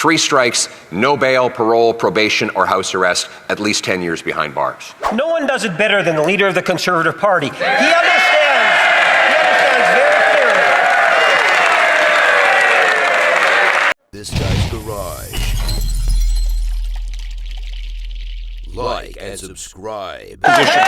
3 strikes, no bail, parole, probation, or house arrest, at least 10 years behind bars. No one does it better than the leader of the Conservative Party. He understands very clearly. This guy's garage. Like and subscribe. Merci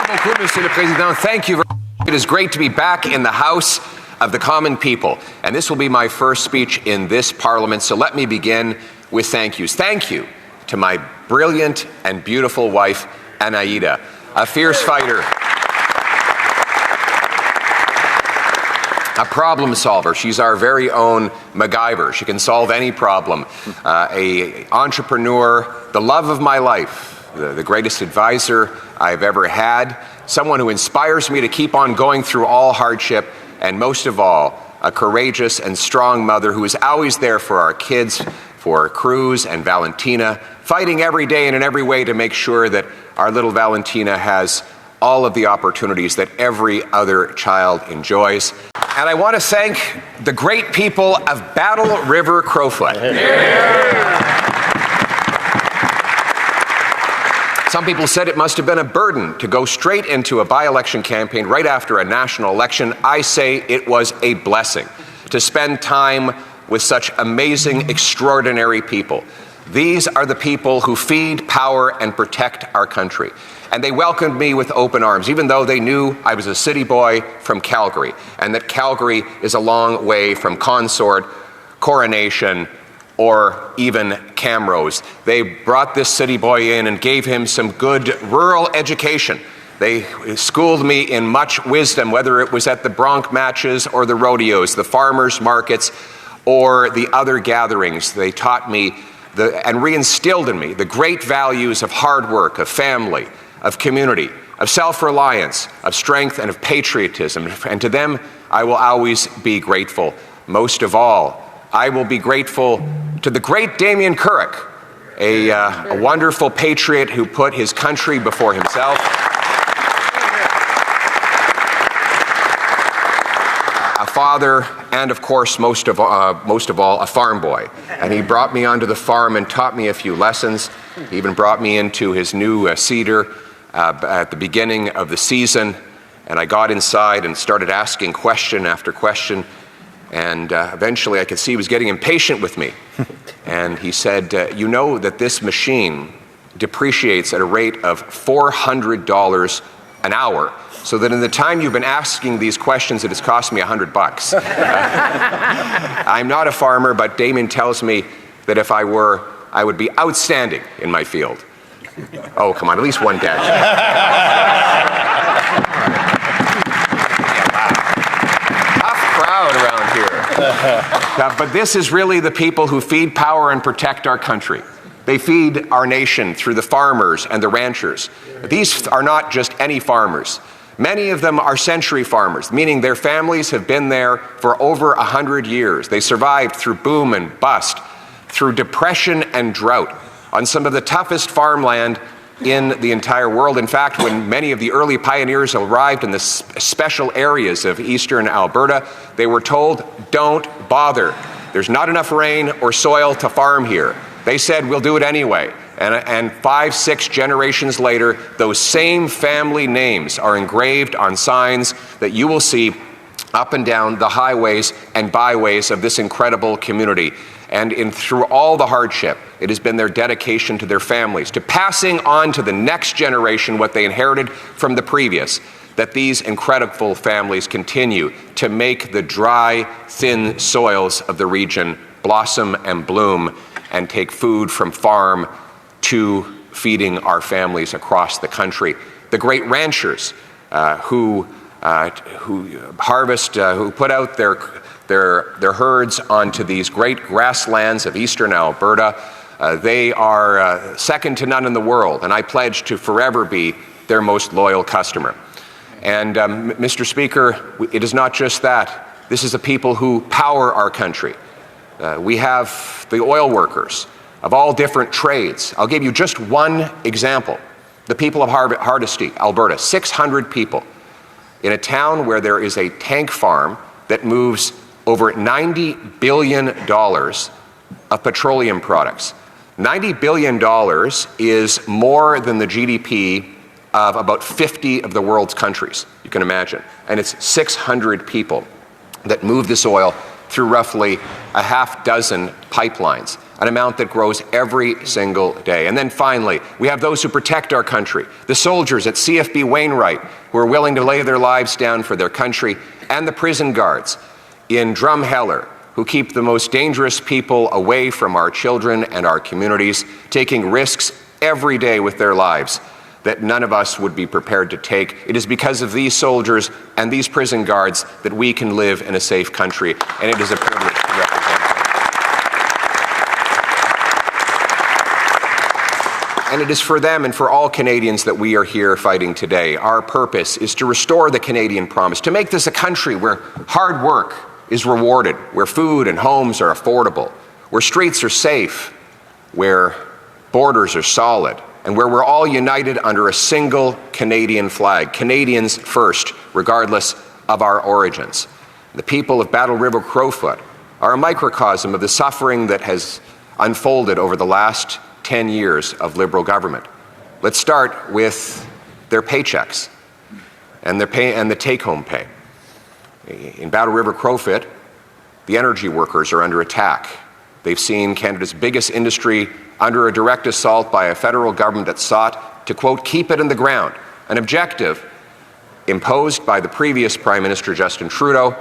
beaucoup, Monsieur le Président. Thank you. It is great to be back in the House of the Common People, and this will be my first speech in this Parliament, so let me begin with thank yous. Thank you to my brilliant and beautiful wife, Anaïda, a fierce fighter, a problem solver. She's our very own MacGyver. She can solve any problem. A entrepreneur, the love of my life, the greatest advisor I've ever had, someone who inspires me to keep on going through all hardship, and most of all, a courageous and strong mother who is always there for our kids, for Cruz and Valentina, fighting every day and in every way to make sure that our little Valentina has all of the opportunities that every other child enjoys. And I want to thank the great people of Battle River Crowfoot. Some people said it must have been a burden to go straight into a by-election campaign right after a national election. I say it was a blessing to spend time with such amazing, extraordinary people. These are the people who feed, power, and protect our country. And they welcomed me with open arms, even though they knew I was a city boy from Calgary, and that Calgary is a long way from Consort, Coronation, or even Camrose. They brought this city boy in and gave him some good rural education. They schooled me in much wisdom, whether it was at the bronc matches or the rodeos, the farmers markets, or the other gatherings. They taught me and reinstilled in me the great values of hard work, of family, of community, of self-reliance, of strength, and of patriotism. And to them, I will always be grateful. Most of all, I will be grateful to the great Damien Currick, a wonderful patriot who put his country before himself. A father, and of course, most of all, a farm boy. And he brought me onto the farm and taught me a few lessons. He even brought me into his new cedar at the beginning of the season. And I got inside and started asking question after question. And eventually I could see he was getting impatient with me. And he said, you know that this machine depreciates at a rate of $400 an hour, so that in the time you've been asking these questions, it has cost me $100. I'm not a farmer, but Damien tells me that if I were, I would be outstanding in my field. Oh, come on, at least one dad. Around here. But this is really the people who feed, power, and protect our country. They feed our nation through the farmers and the ranchers. These are not just any farmers. Many of them are century farmers, meaning their families have been there for over 100 years. They survived through boom and bust, through depression and drought, on some of the toughest farmland in the entire world. In fact, when many of the early pioneers arrived in the special areas of eastern Alberta, they were told, don't bother. There's not enough rain or soil to farm here. They said, we'll do it anyway. And 5, 6 generations later, those same family names are engraved on signs that you will see up and down the highways and byways of this incredible community. And through all the hardship, it has been their dedication to their families, to passing on to the next generation what they inherited from the previous, that these incredible families continue to make the dry, thin soils of the region blossom and bloom and take food from farm to feeding our families across the country. The great ranchers who harvest, who put out their herds onto these great grasslands of eastern Alberta. They are second to none in the world, and I pledge to forever be their most loyal customer. And Mr. Speaker, it is not just that. This is the people who power our country. We have the oil workers of all different trades. I'll give you just one example. The people of Hardisty, Alberta, 600 people. in a town where there is a tank farm that moves over $90 billion of petroleum products. $90 billion is more than the GDP of about 50 of the world's countries, you can imagine. And it's 600 people that move this oil through roughly a half dozen pipelines, an amount that grows every single day. And then finally, we have those who protect our country, the soldiers at CFB Wainwright who are willing to lay their lives down for their country, and the prison guards in Drumheller who keep the most dangerous people away from our children and our communities, taking risks every day with their lives that none of us would be prepared to take. It is because of these soldiers and these prison guards that we can live in a safe country, and it is a privilege to represent them. And it is for them and for all Canadians that we are here fighting today. Our purpose is to restore the Canadian promise, to make this a country where hard work is rewarded, where food and homes are affordable, where streets are safe, where borders are solid, and where we're all united under a single Canadian flag, Canadians first, regardless of our origins. The people of Battle River Crowfoot are a microcosm of the suffering that has unfolded over the last 10 years of Liberal government. Let's start with their paychecks and the take-home pay. In Battle River Crowfoot, the energy workers are under attack. They've seen Canada's biggest industry under a direct assault by a federal government that sought to, quote, keep it in the ground, an objective imposed by the previous Prime Minister, Justin Trudeau,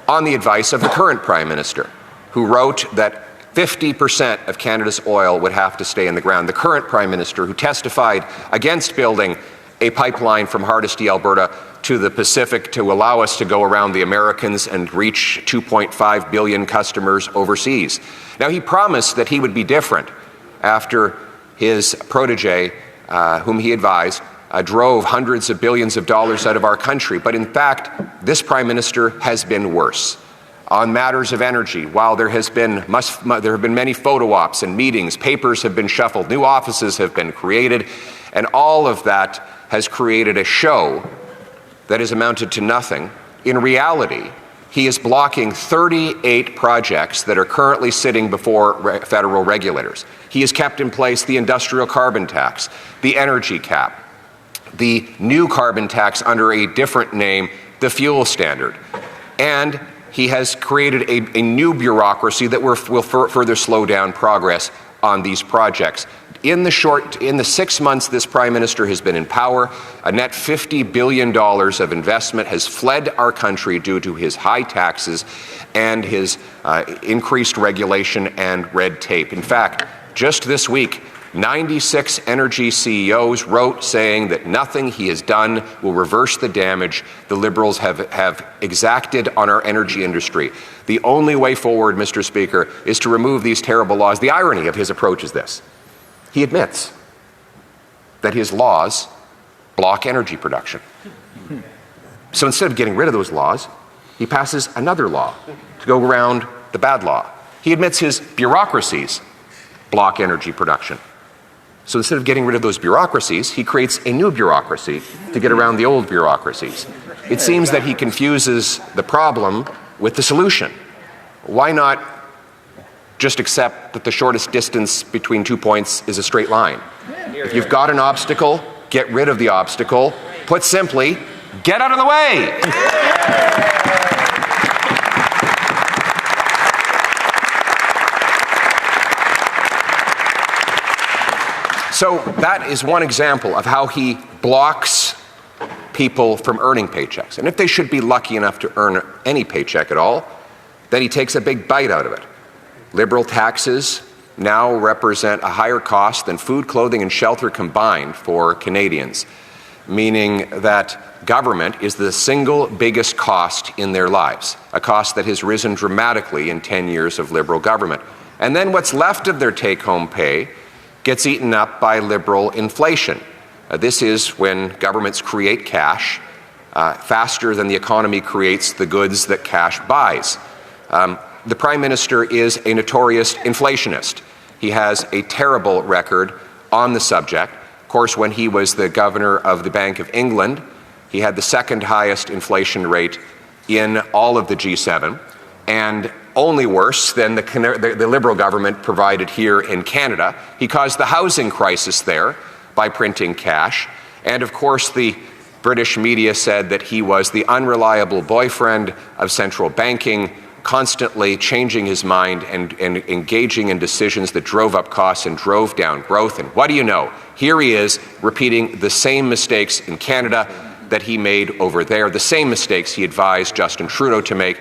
on the advice of the current Prime Minister, who wrote that 50% of Canada's oil would have to stay in the ground. The current Prime Minister, who testified against building a pipeline from Hardisty, Alberta, to the Pacific to allow us to go around the Americans and reach 2.5 billion customers overseas. Now, he promised that he would be different after his protege, whom he advised, drove hundreds of billions of dollars out of our country. But in fact, this Prime Minister has been worse. On matters of energy, while there have been many photo ops and meetings, papers have been shuffled, new offices have been created, and all of that has created a show that has amounted to nothing. In reality, he is blocking 38 projects that are currently sitting before federal regulators. He has kept in place the industrial carbon tax, the energy cap, the new carbon tax under a different name, the fuel standard. And he has created a new bureaucracy that will further slow down progress on these projects. In the 6 months this Prime Minister has been in power, a net $50 billion of investment has fled our country due to his high taxes and his increased regulation and red tape. In fact, just this week, 96 energy CEOs wrote saying that nothing he has done will reverse the damage the Liberals have exacted on our energy industry. The only way forward, Mr. Speaker, is to remove these terrible laws. The irony of his approach is this. He admits that his laws block energy production. So instead of getting rid of those laws, he passes another law to go around the bad law. He admits his bureaucracies block energy production. So instead of getting rid of those bureaucracies, he creates a new bureaucracy to get around the old bureaucracies. It seems that he confuses the problem with the solution. Why not just accept that the shortest distance between 2 points is a straight line? If you've got an obstacle, get rid of the obstacle. Put simply, get out of the way. So that is one example of how he blocks people from earning paychecks. And if they should be lucky enough to earn any paycheck at all, then he takes a big bite out of it. Liberal taxes now represent a higher cost than food, clothing, and shelter combined for Canadians, meaning that government is the single biggest cost in their lives, a cost that has risen dramatically in 10 years of Liberal government. And then what's left of their take-home pay gets eaten up by Liberal inflation. This is when governments create cash faster than the economy creates the goods that cash buys. The Prime Minister is a notorious inflationist. He has a terrible record on the subject. Of course, when he was the Governor of the Bank of England, He had the second highest inflation rate in all of the G7, and only worse than the Liberal government provided here in Canada. He caused the housing crisis there by printing cash. And of course, the British media said that he was the unreliable boyfriend of central banking, constantly changing his mind and engaging in decisions that drove up costs and drove down growth. And what do you know? Here he is repeating the same mistakes in Canada that he made over there, the same mistakes he advised Justin Trudeau to make.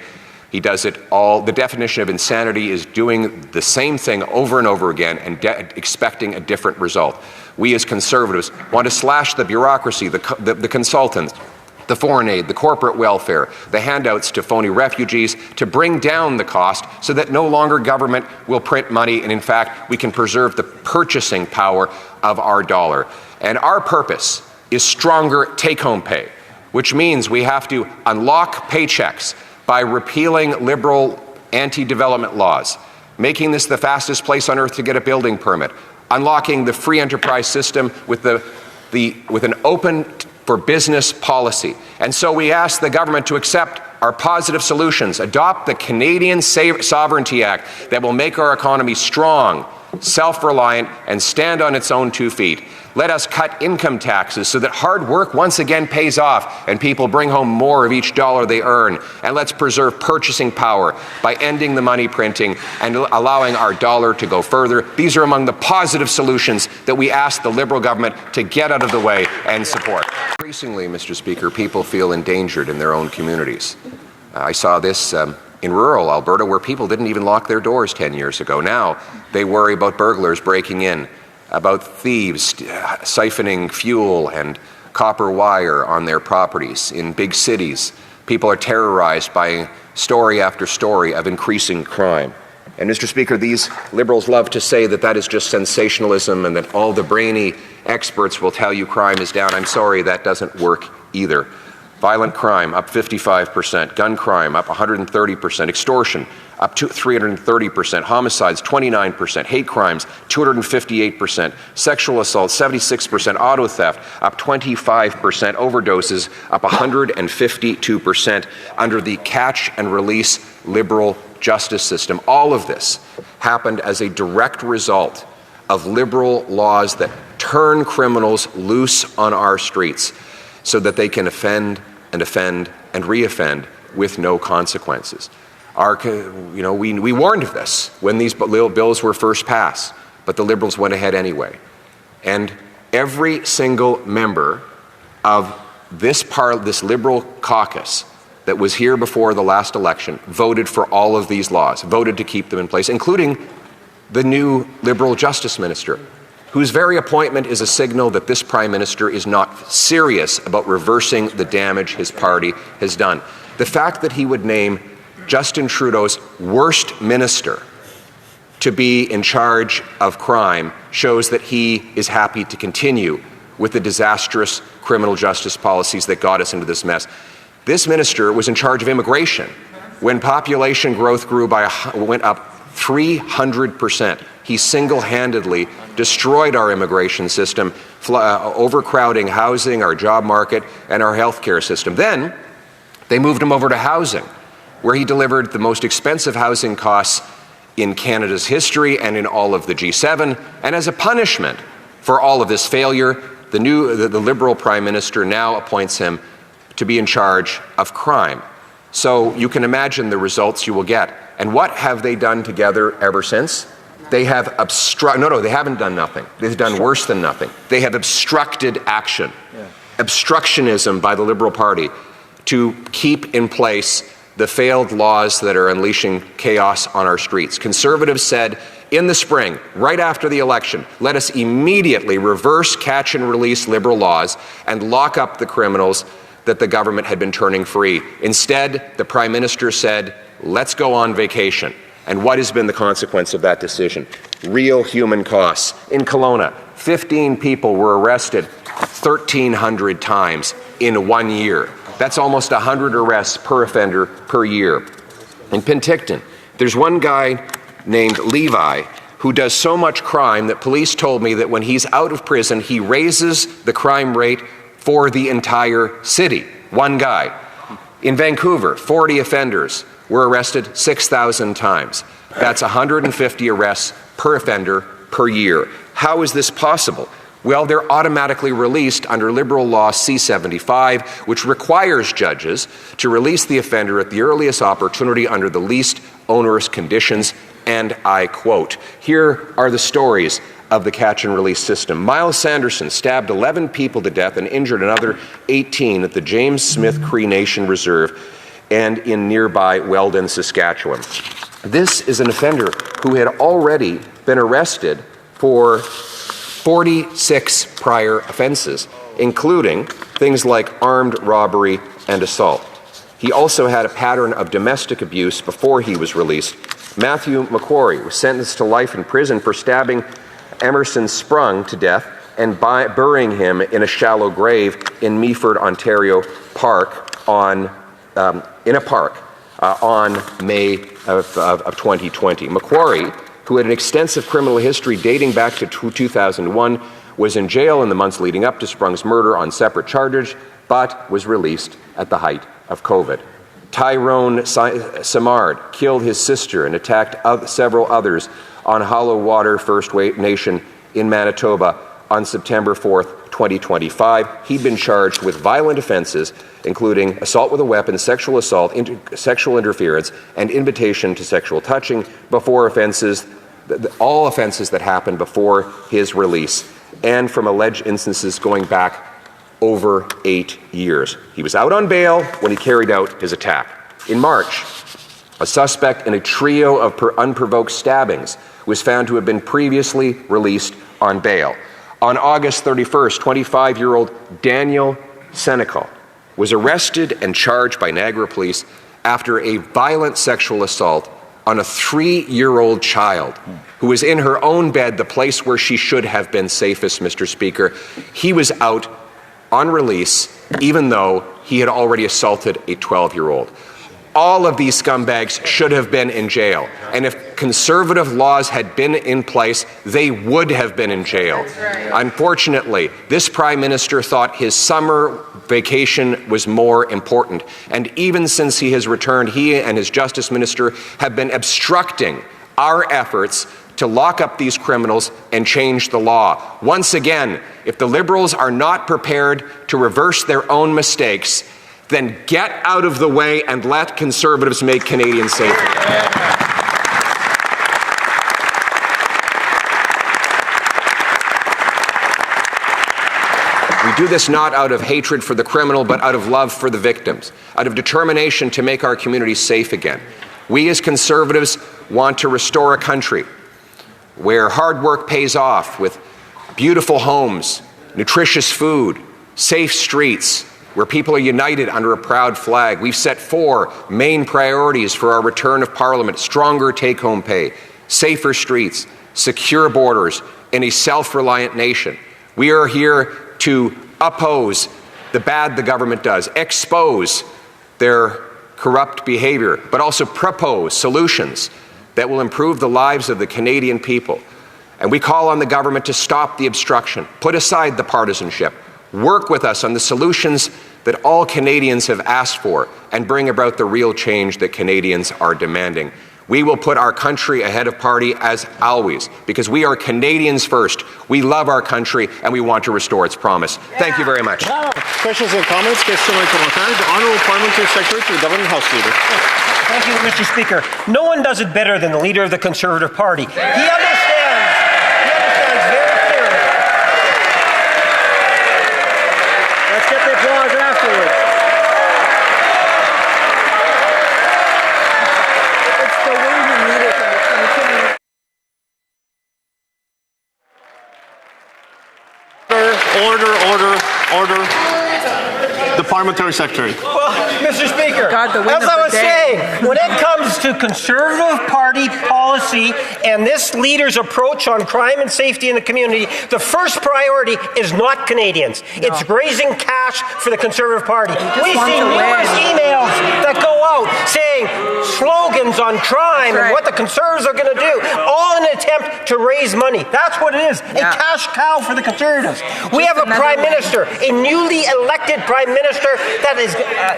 He does it all. The definition of insanity is doing the same thing over and over again and expecting a different result. We as Conservatives want to slash the bureaucracy, the consultants, the foreign aid, the corporate welfare, the handouts to phony refugees, to bring down the cost so that no longer government will print money, and in fact, we can preserve the purchasing power of our dollar. And our purpose is stronger take-home pay, which means we have to unlock paychecks by repealing Liberal anti-development laws, making this the fastest place on earth to get a building permit, unlocking the free enterprise system with an open for business policy. And so we ask the government to accept our positive solutions, adopt the Canadian Sovereignty Act that will make our economy strong, self-reliant, and stand on its own 2 feet. Let us cut income taxes so that hard work once again pays off and people bring home more of each dollar they earn. And let's preserve purchasing power by ending the money printing and allowing our dollar to go further. These are among the positive solutions that we ask the Liberal government to get out of the way and support. Increasingly, Mr. Speaker, people feel endangered in their own communities. I saw this in rural Alberta, where people didn't even lock their doors 10 years ago. Now they worry about burglars breaking in, about thieves siphoning fuel and copper wire on their properties. In big cities, people are terrorized by story after story of increasing crime. And Mr. Speaker, these Liberals love to say that that is just sensationalism and that all the brainy experts will tell you crime is down. I'm sorry, that doesn't work either. Violent crime up 55%, gun crime up 130%, extortion up to 330%, homicides 29%, hate crimes 258%, sexual assault 76%, auto theft up 25%, overdoses up 152% under the catch and release Liberal justice system. All of this happened as a direct result of Liberal laws that turn criminals loose on our streets so that they can offend and re-offend with no consequences. We warned of this when these bills were first passed, but the Liberals went ahead anyway. And every single member of this Liberal caucus that was here before the last election voted for all of these laws, voted to keep them in place, including the new Liberal Justice Minister, whose very appointment is a signal that this Prime Minister is not serious about reversing the damage his party has done. The fact that he would name Justin Trudeau's worst minister to be in charge of crime shows that he is happy to continue with the disastrous criminal justice policies that got us into this mess. This minister was in charge of immigration when population growth went up 300%. He single-handedly destroyed our immigration system, overcrowding housing, our job market, and our healthcare system. Then they moved him over to housing, where he delivered the most expensive housing costs in Canada's history and in all of the G7. And as a punishment for all of this failure, the Liberal Prime Minister now appoints him to be in charge of crime. So you can imagine the results you will get. And what have they done together ever since? They have they haven't done nothing. They've done worse than nothing. They have obstructed action. Yeah. Obstructionism by the Liberal Party to keep in place the failed laws that are unleashing chaos on our streets. Conservatives said in the spring, right after the election, let us immediately reverse catch and release Liberal laws and lock up the criminals that the government had been turning free. Instead, the Prime Minister said, let's go on vacation. And what has been the consequence of that decision? Real human costs. In Kelowna, 15 people were arrested 1,300 times in 1 year. That's almost 100 arrests per offender per year. In Penticton, there's one guy named Levi who does so much crime that police told me that when he's out of prison, he raises the crime rate for the entire city. One guy. In Vancouver, 40 offenders were arrested 6,000 times. That's 150 arrests per offender per year. How is this possible? Well, they're automatically released under Liberal Law C-75, which requires judges to release the offender at the earliest opportunity under the least onerous conditions, and I quote. Here are the stories of the catch and release system. Miles Sanderson stabbed 11 people to death and injured another 18 at the James Smith Cree Nation Reserve and in nearby Weldon, Saskatchewan. This is an offender who had already been arrested for 46 prior offenses, including things like armed robbery and assault. He also had a pattern of domestic abuse before he was released. Matthew McQuarrie was sentenced to life in prison for stabbing Emerson Sprung to death and burying him in a shallow grave in Meaford, Ontario on May of 2020. McQuarrie, who had an extensive criminal history dating back to 2001, was in jail in the months leading up to Sprung's murder on separate charges, but was released at the height of COVID. Tyrone Samard killed his sister and attacked several others on Hollow Water First Nation in Manitoba on September 4th, 2025. He'd been charged with violent offenses, including assault with a weapon, sexual assault, sexual interference, and invitation to sexual touching before offenses, all offenses that happened before his release, and from alleged instances going back over 8 years. He was out on bail when he carried out his attack. In March, a suspect in a trio of unprovoked stabbings was found to have been previously released on bail. On August 31st, 25-year-old Daniel Senecal was arrested and charged by Niagara Police after a violent sexual assault on a 3-year-old child who was in her own bed, the place where she should have been safest, Mr. Speaker. He was out on release, even though he had already assaulted a 12-year-old. All of these scumbags should have been in jail. And if conservative laws had been in place, they would have been in jail. Right. Unfortunately, this Prime Minister thought his summer vacation was more important. And even since he has returned, he and his Justice Minister have been obstructing our efforts to lock up these criminals and change the law. Once again, if the Liberals are not prepared to reverse their own mistakes, then get out of the way and let Conservatives make Canadians safer. We do this not out of hatred for the criminal, but out of love for the victims, out of determination to make our communities safe again. We as Conservatives want to restore a country where hard work pays off with beautiful homes, nutritious food, safe streets, where people are united under a proud flag. We've set 4 main priorities for our return of Parliament: stronger take-home pay, safer streets, secure borders, and a self-reliant nation. We are here to oppose the bad the government does, expose their corrupt behavior, but also propose solutions that will improve the lives of the Canadian people. And we call on the government to stop the obstruction, put aside the partisanship, work with us on the solutions that all Canadians have asked for, and bring about the real change that Canadians are demanding. We will put our country ahead of party as always, because we are Canadians first. We love our country and we want to restore its promise. Thank you very much. Questions and comments? Questions and commentaires. The Honourable Parliamentary Secretary to the Government House Leader. Thank you, Mr. Speaker. No one does it better than the leader of the Conservative Party. He understands very clearly. Let's get the applause afterwards. It's the way you need it. Order. The Parliamentary Secretary. Well, Mr. Speaker, God, the win as of I the was day. saying, when it comes to Conservative Party policy and this leader's approach on crime and safety in the community, the first priority is not Canadians. No. It's raising cash for the Conservative Party. We see numerous emails that go out saying slogans Canadians on crime and what the Conservatives are going to do, all in an attempt to raise money. That's what it is, a cash cow for the Conservatives. We have a Prime Minister, a newly elected Prime Minister that is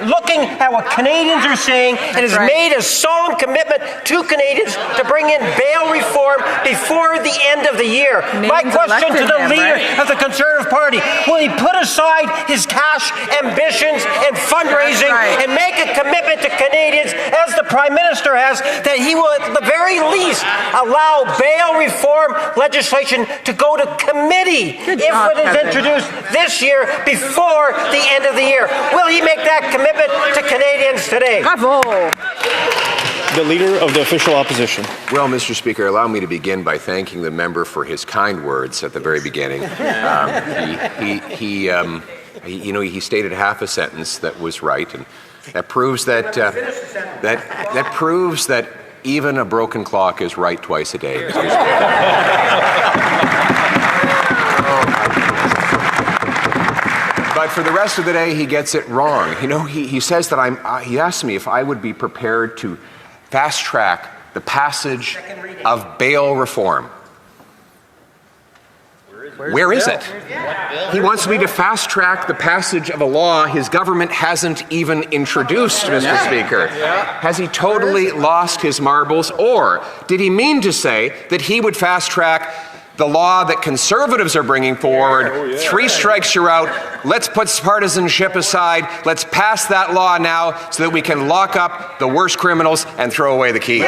looking at what Canadians are saying and has made a solemn commitment to Canadians to bring in bail reform before the end of the year. My question to the leader of the Conservative Party, will he put aside his cash ambitions and fundraising and make a commitment to Canadians, as the Prime Minister has, that he will at the very least allow bail reform legislation to go to committee if it is introduced this year before the end of the year? Will he make that commitment to Canadians today? Bravo! The Leader of the Official Opposition. Well, Mr. Speaker, allow me to begin by thanking the member for his kind words at the very beginning. He stated half a sentence that was right, and that proves that even a broken clock is right twice a day, Mr. Speaker. But for the rest of the day, he gets it wrong. He says that he asked me if I would be prepared to fast track the passage of bail reform. Where is it? He wants me to fast track the passage of a law his government hasn't even introduced, Mr. Speaker. Has he totally lost his marbles? Or did he mean to say that he would fast track the law that Conservatives are bringing forward? 3 strikes, you're out. Let's put partisanship aside. Let's pass that law now so that we can lock up the worst criminals and throw away the key.